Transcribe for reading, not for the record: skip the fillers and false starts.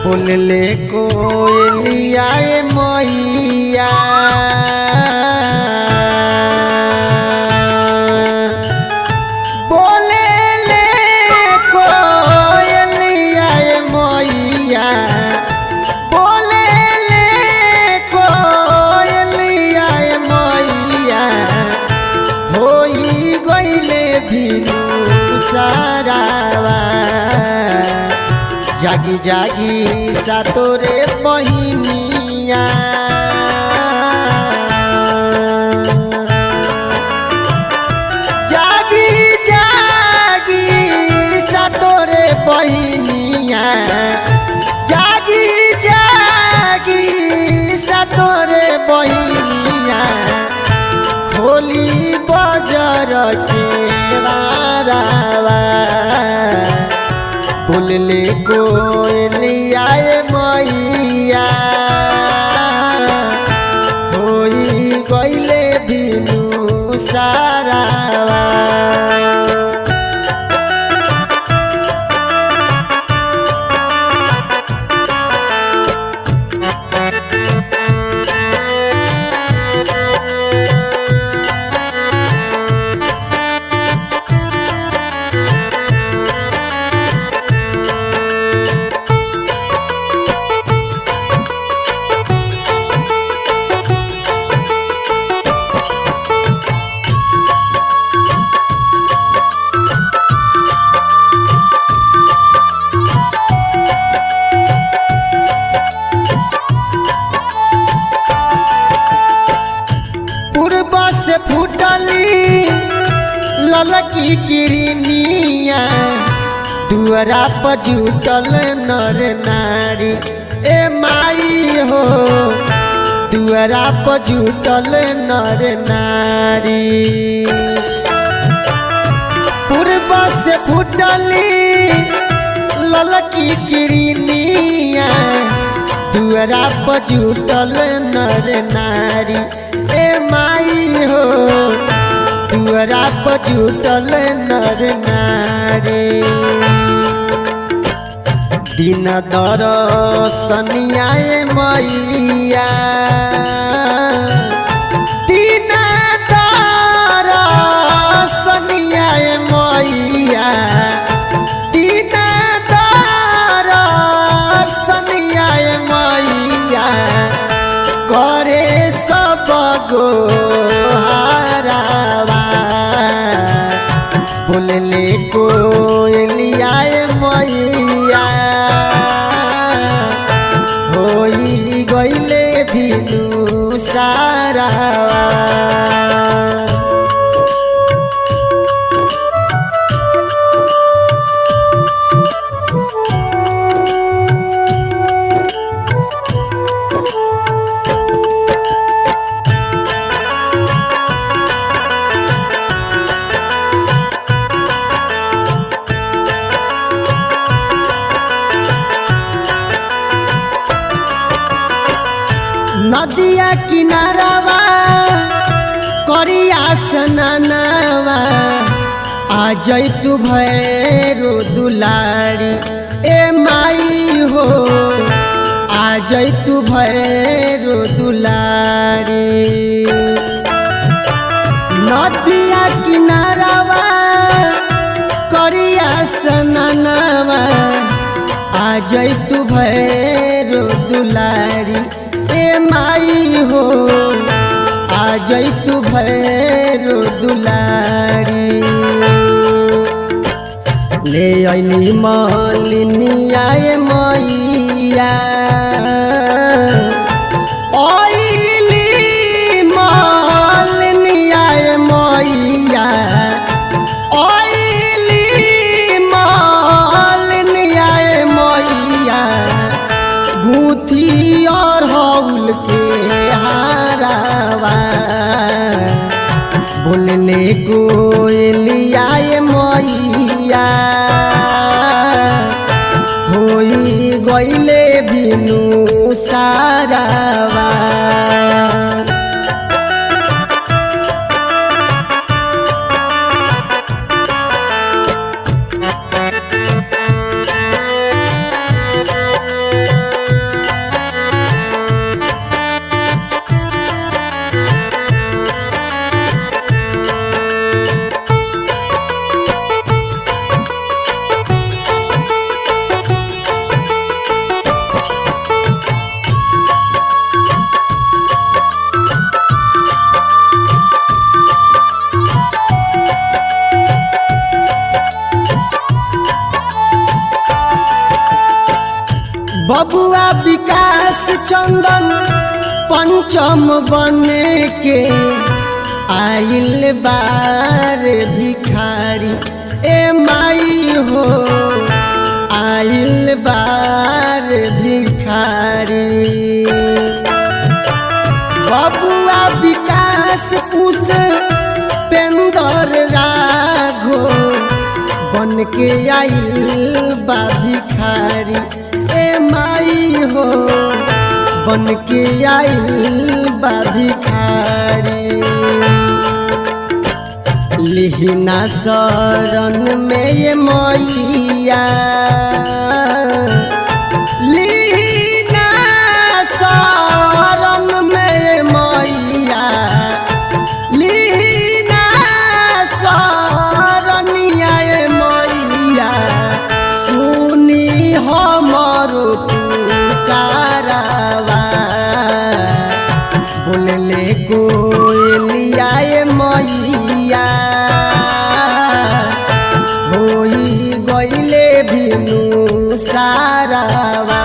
बोलले कोयलिया मैया बोलले कोयलिया मैया बोलले कोयलिया मैया होई गइले भिनु सारावा जागी जागी सातोरे बहिनिया जागी जागी सातोरे बहिनिया जागी जागी सातोरे बहिनिया होली बजर के बारावा बोलले कोयलिया मैया होई गइले भिनु सारावा से फूटली ललकी किरनिया दुआरा पर जुटल नर नारी ए माई हो दुआरा पर जुटल नर नारी पूर्व से फूटली ललकी किरनिया दुआरा पर जुटल नर नारी ए माई हो दुआरा पर जुटल नर नारी दिन दर्शनिया मैया दिन दर्शनिया मैया दिन दर्शनिया मैया करे सब गोहारावा बोलले कोयलिया मैया होई गइले भिनु सारावा नदिया किनारावा करिया सननावा आ जैतु भैरो दुलारी ए माई हो आ जैतु भैरो दुलारी नदिया किनारावा करिया सननावा आ जैतु भैरो दुलारी ए माई हो आ जैतु भैरो दुलारी ले अइली मालिनिया मैया अइली मालिनिया मैया अइली मालिनिया मैया गुथी और हौल के हारावा बोलले कोयलिया मैया होई गइले भिनु सारावा चंदन पंचम बन के आइल बार भिखारी ए माई हो आइल बार भिखारी। बबुआ विकास उस पेंदर राघो बन के आइल बा भिखारी ए माई हो बन के आइल बा भिखारी। लिहिना शरण में ये मैया लिहिना शरण में ये मैया लिहिना शरणिया ये मैया सुनी हमर पुकारवा बोलले कोयलिया ये मैया होई गइले भिनु सारावा।